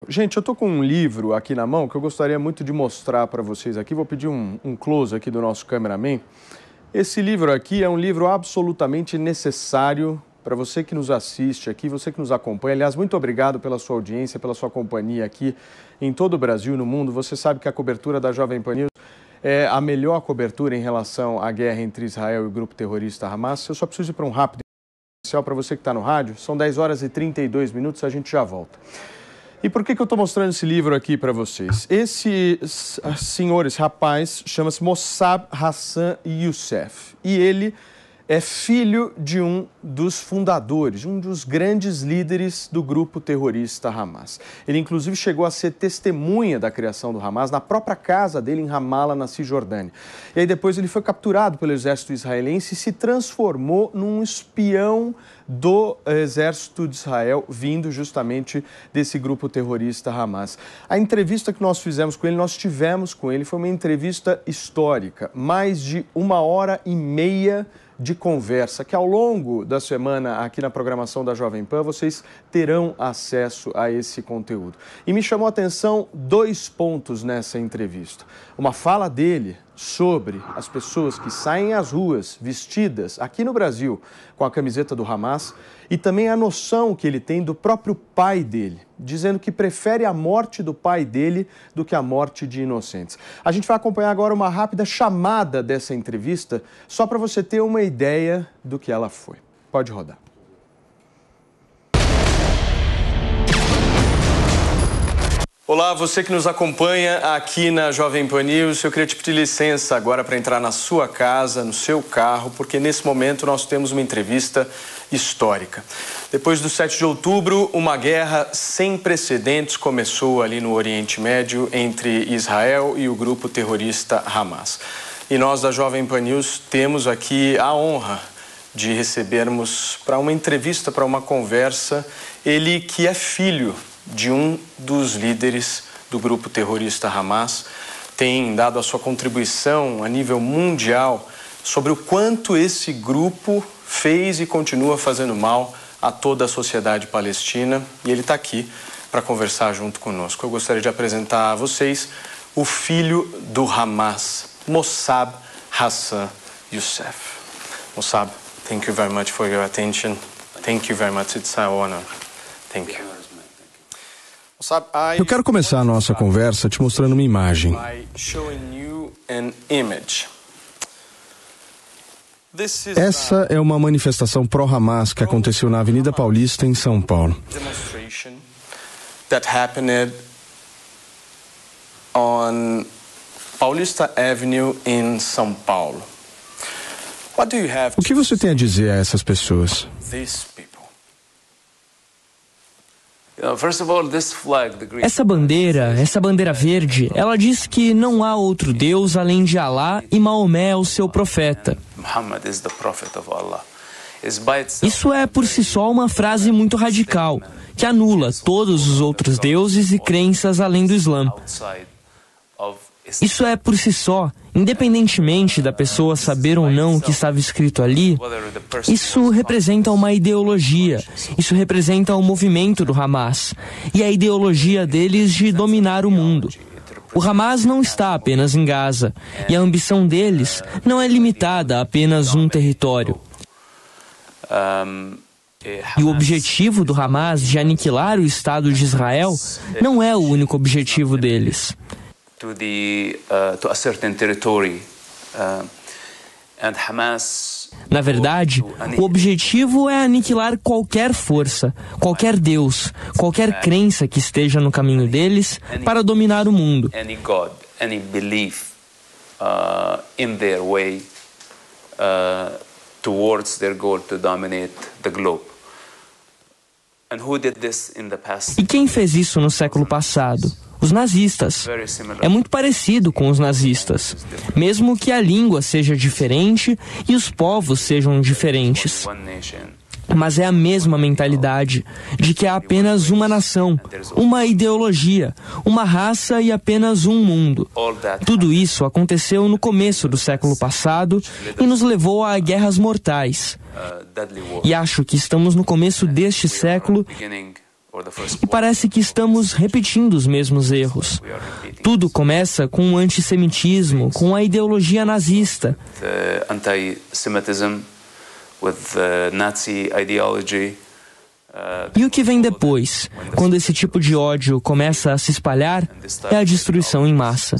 Gente, eu tô com um livro aqui na mão que eu gostaria muito de mostrar para vocês aqui. Vou pedir um close aqui do nosso cameraman. Esse livro aqui é um livro absolutamente necessário para você que nos assiste aqui, você que nos acompanha. Aliás, muito obrigado pela sua audiência, pela sua companhia aqui em todo o Brasil e no mundo. Você sabe que a cobertura da Jovem Pan News é a melhor cobertura em relação à guerra entre Israel e o grupo terrorista Hamas. Eu só preciso ir para um rápido comercial para você que está no rádio. São 10 horas e 32 minutos, a gente já volta. E por que eu estou mostrando esse livro aqui para vocês? Esse senhor, esse rapaz, chama-se Mossab Hassan Youssef. E ele é filho de um dos fundadores, um dos grandes líderes do grupo terrorista Hamas. Ele, inclusive, chegou a ser testemunha da criação do Hamas na própria casa dele em Ramallah, na Cisjordânia. E aí depois ele foi capturado pelo exército israelense e se transformou num espião do exército de Israel, vindo justamente desse grupo terrorista Hamas. A entrevista que nós fizemos com ele, nós tivemos com ele, foi uma entrevista histórica, mais de 1h30 de conversa, que ao longo da semana aqui na programação da Jovem Pan, vocês terão acesso a esse conteúdo. E me chamou a atenção 2 pontos nessa entrevista. Uma fala dele sobre as pessoas que saem às ruas vestidas aqui no Brasil com a camiseta do Hamas e também a noção que ele tem do próprio pai dele, dizendo que prefere a morte do pai dele do que a morte de inocentes. A gente vai acompanhar agora uma rápida chamada dessa entrevista, só para você ter uma ideia do que ela foi. Pode rodar. Olá, você que nos acompanha aqui na Jovem Pan News, eu queria te pedir licença agora para entrar na sua casa, no seu carro, porque nesse momento nós temos uma entrevista histórica. Depois do 7 de outubro, uma guerra sem precedentes começou ali no Oriente Médio entre Israel e o grupo terrorista Hamas. E nós da Jovem Pan News temos aqui a honra de recebermos para uma entrevista, para uma conversa, ele que é filho de um dos líderes do grupo terrorista Hamas, tem dado a sua contribuição a nível mundial sobre o quanto esse grupo fez e continua fazendo mal a toda a sociedade palestina, e ele está aqui para conversar junto conosco. Eu gostaria de apresentar a vocês o filho do Hamas, Mossab Hassan Youssef. Mossab, thank you very much for your attention. Thank you very much, it's an honor. Thank you. Eu quero começar a nossa conversa te mostrando uma imagem. Essa é uma manifestação pró-Hamas que aconteceu na Avenida Paulista, em São Paulo. Paulista Avenue, em São Paulo. O que você tem a dizer a essas pessoas? Essa bandeira verde, ela diz que não há outro Deus além de Alá e Maomé é o seu profeta. Isso é por si só uma frase muito radical, que anula todos os outros deuses e crenças além do Islã. Isso é por si só, independentemente da pessoa saber ou não o que estava escrito ali, isso representa uma ideologia, isso representa o movimento do Hamas e a ideologia deles de dominar o mundo. O Hamas não está apenas em Gaza e a ambição deles não é limitada a apenas um território. E o objetivo do Hamas de aniquilar o Estado de Israel não é o único objetivo deles. Na verdade, o objetivo é aniquilar qualquer força, qualquer Deus, qualquer crença que esteja no caminho deles para dominar o mundo. E quem fez isso no século passado? Os nazistas. É muito parecido com os nazistas, mesmo que a língua seja diferente e os povos sejam diferentes. Mas é a mesma mentalidade de que há apenas uma nação, uma ideologia, uma raça e apenas um mundo. Tudo isso aconteceu no começo do século passado e nos levou a guerras mortais. E acho que estamos no começo deste século E parece que estamos repetindo os mesmos erros. Tudo começa com o antissemitismo, com a ideologia nazista. E o que vem depois, quando esse tipo de ódio começa a se espalhar, é a destruição em massa.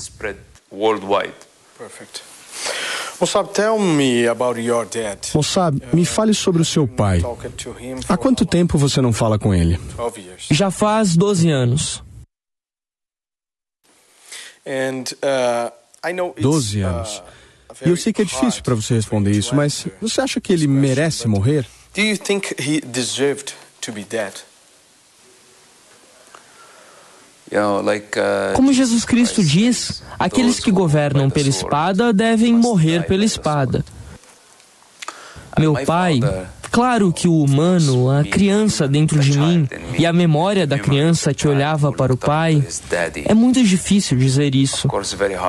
Mossab, me fale sobre o seu pai. Há quanto tempo você não fala com ele? Já faz 12 anos. 12 anos. E eu sei que é difícil para você responder isso, mas você acha que ele merece morrer? Como Jesus Cristo diz, aqueles que governam pela espada devem morrer pela espada. Meu pai, claro que o humano, a criança dentro de mim e a memória da criança que olhava para o pai, é muito difícil dizer isso.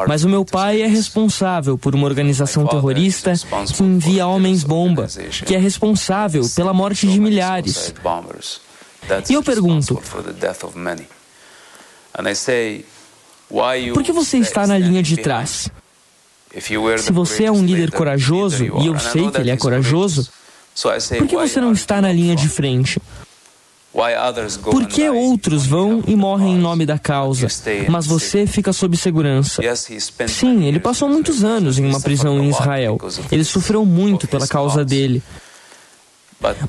Mas o meu pai é responsável por uma organização terrorista que envia homens-bomba, que é responsável pela morte de milhares. E eu pergunto, por que você está na linha de trás? Se você é um líder corajoso, e eu sei que ele é corajoso, por que você não está na linha de frente? Por que outros vão e morrem em nome da causa, mas você fica sob segurança? Sim, ele passou muitos anos em uma prisão em Israel. Ele sofreu muito pela causa dele.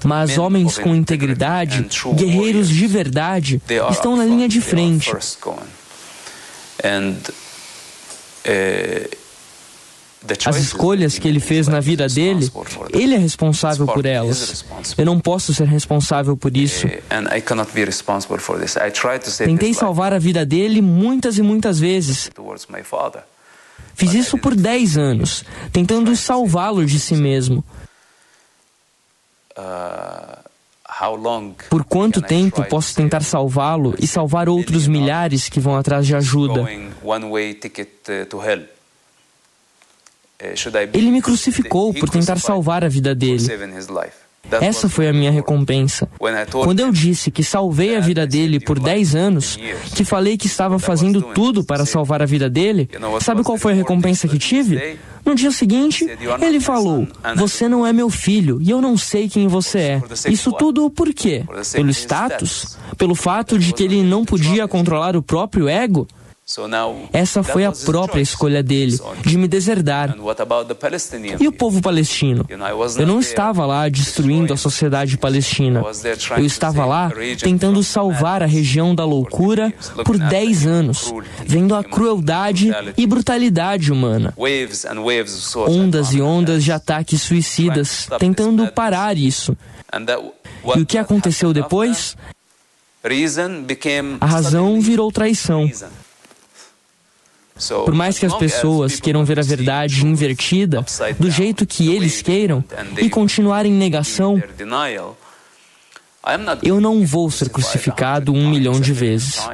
Mas homens com integridade, guerreiros de verdade, estão na linha de frente. As escolhas que ele fez na vida dele, ele é responsável por elas. Eu não posso ser responsável por isso. Tentei salvar a vida dele muitas e muitas vezes. Fiz isso por 10 anos, tentando salvá-lo de si mesmo. Por quanto tempo posso tentar salvá-lo e salvar outros milhares que vão atrás de ajuda? Ele me crucificou por tentar salvar a vida dele. Essa foi a minha recompensa. Quando eu disse que salvei a vida dele por 10 anos, que falei que estava fazendo tudo para salvar a vida dele, sabe qual foi a recompensa que tive? No dia seguinte, ele falou: "Você não é meu filho e eu não sei quem você é." Isso tudo por quê? Pelo status? Pelo fato de que ele não podia controlar o próprio ego? Essa foi a própria escolha dele, de me deserdar. E o povo palestino? Eu não estava lá destruindo a sociedade palestina. Eu estava lá tentando salvar a região da loucura por 10 anos, vendo a crueldade e brutalidade humana. Ondas e ondas de ataques suicidas, tentando parar isso. E o que aconteceu depois? A razão virou traição. Por mais que as pessoas queiram ver a verdade invertida, do jeito que eles queiram, e continuar em negação, eu não vou ser crucificado 1 milhão de vezes.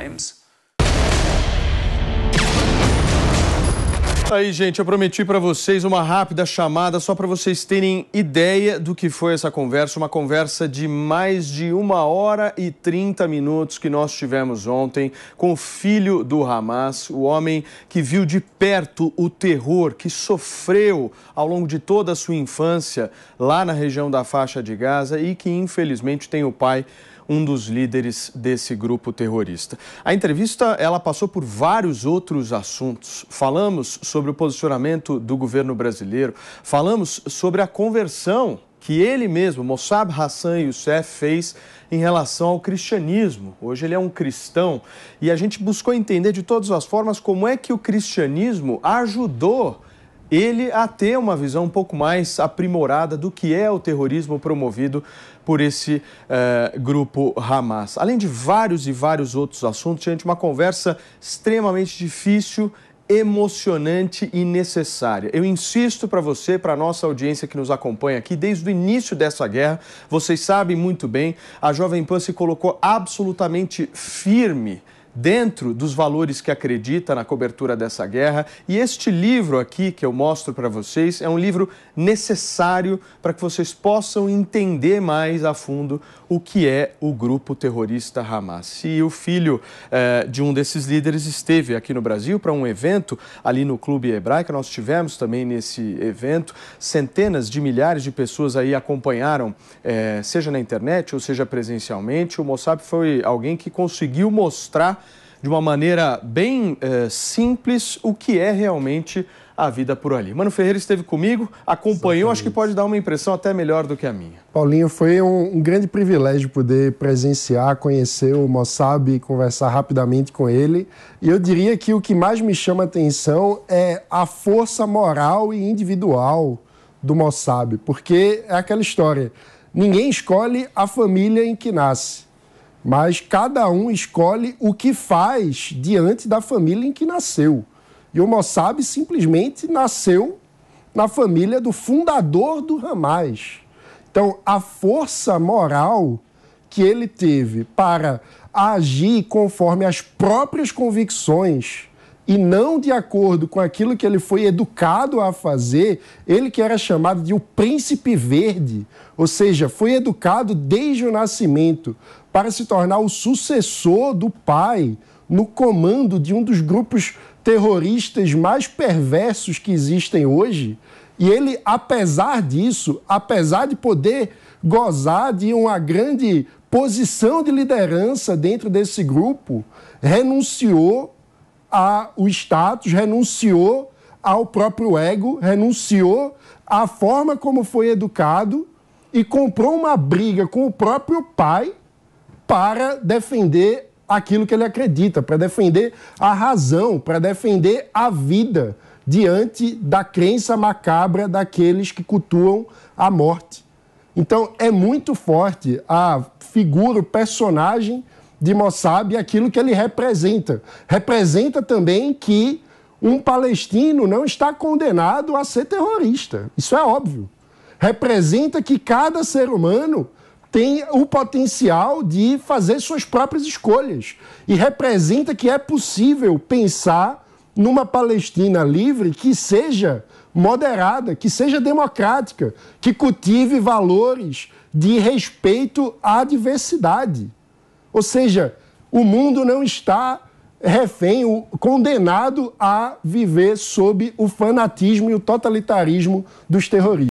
Aí, gente, eu prometi para vocês uma rápida chamada só para vocês terem ideia do que foi essa conversa. Uma conversa de mais de 1 hora e 30 minutos que nós tivemos ontem com o filho do Hamas, o homem que viu de perto o terror que sofreu ao longo de toda a sua infância lá na região da faixa de Gaza e que, infelizmente, tem o pai, um dos líderes desse grupo terrorista. A entrevista, ela passou por vários outros assuntos. Falamos sobre o posicionamento do governo brasileiro, falamos sobre a conversão que ele mesmo, Mossab Hassan Youssef, fez em relação ao cristianismo. Hoje ele é um cristão e a gente buscou entender de todas as formas como é que o cristianismo ajudou ele a ter uma visão um pouco mais aprimorada do que é o terrorismo promovido por esse grupo Hamas. Além de vários e vários outros assuntos, gente, uma conversa extremamente difícil, emocionante e necessária. Eu insisto para você, para a nossa audiência que nos acompanha aqui, desde o início dessa guerra, vocês sabem muito bem, a Jovem Pan se colocou absolutamente firme dentro dos valores que acredita na cobertura dessa guerra. E este livro aqui que eu mostro para vocês é um livro necessário para que vocês possam entender mais a fundo o que é o grupo terrorista Hamas. E o filho de um desses líderes esteve aqui no Brasil para um evento ali no Clube Hebraica. Nós tivemos também nesse evento, centenas de milhares de pessoas aí acompanharam, seja na internet ou seja presencialmente. O Mossab foi alguém que conseguiu mostrar de uma maneira bem simples o que é realmente a vida por ali. Mano Ferreira esteve comigo, acompanhou, acho que pode dar uma impressão até melhor do que a minha. Paulinho, foi um grande privilégio poder presenciar, conhecer o Mossab e conversar rapidamente com ele. E eu diria que o que mais me chama a atenção é a força moral e individual do Mossab, porque é aquela história, ninguém escolhe a família em que nasce, mas cada um escolhe o que faz diante da família em que nasceu. E o Mossab simplesmente nasceu na família do fundador do Hamas. Então, a força moral que ele teve para agir conforme as próprias convicções e não de acordo com aquilo que ele foi educado a fazer, ele que era chamado de o príncipe verde, ou seja, foi educado desde o nascimento para se tornar o sucessor do pai no comando de um dos grupos terroristas mais perversos que existem hoje. E ele, apesar disso, apesar de poder gozar de uma grande posição de liderança dentro desse grupo, renunciou ao status, renunciou ao próprio ego, renunciou à forma como foi educado e comprou uma briga com o próprio pai para defender aquilo que ele acredita, para defender a razão, para defender a vida diante da crença macabra daqueles que cultuam a morte. Então, é muito forte a figura, o personagem de Mossab e aquilo que ele representa. Representa também que um palestino não está condenado a ser terrorista. Isso é óbvio. Representa que cada ser humano tem o potencial de fazer suas próprias escolhas. E representa que é possível pensar numa Palestina livre que seja moderada, que seja democrática, que cultive valores de respeito à diversidade. Ou seja, o mundo não está refém, condenado a viver sob o fanatismo e o totalitarismo dos terroristas.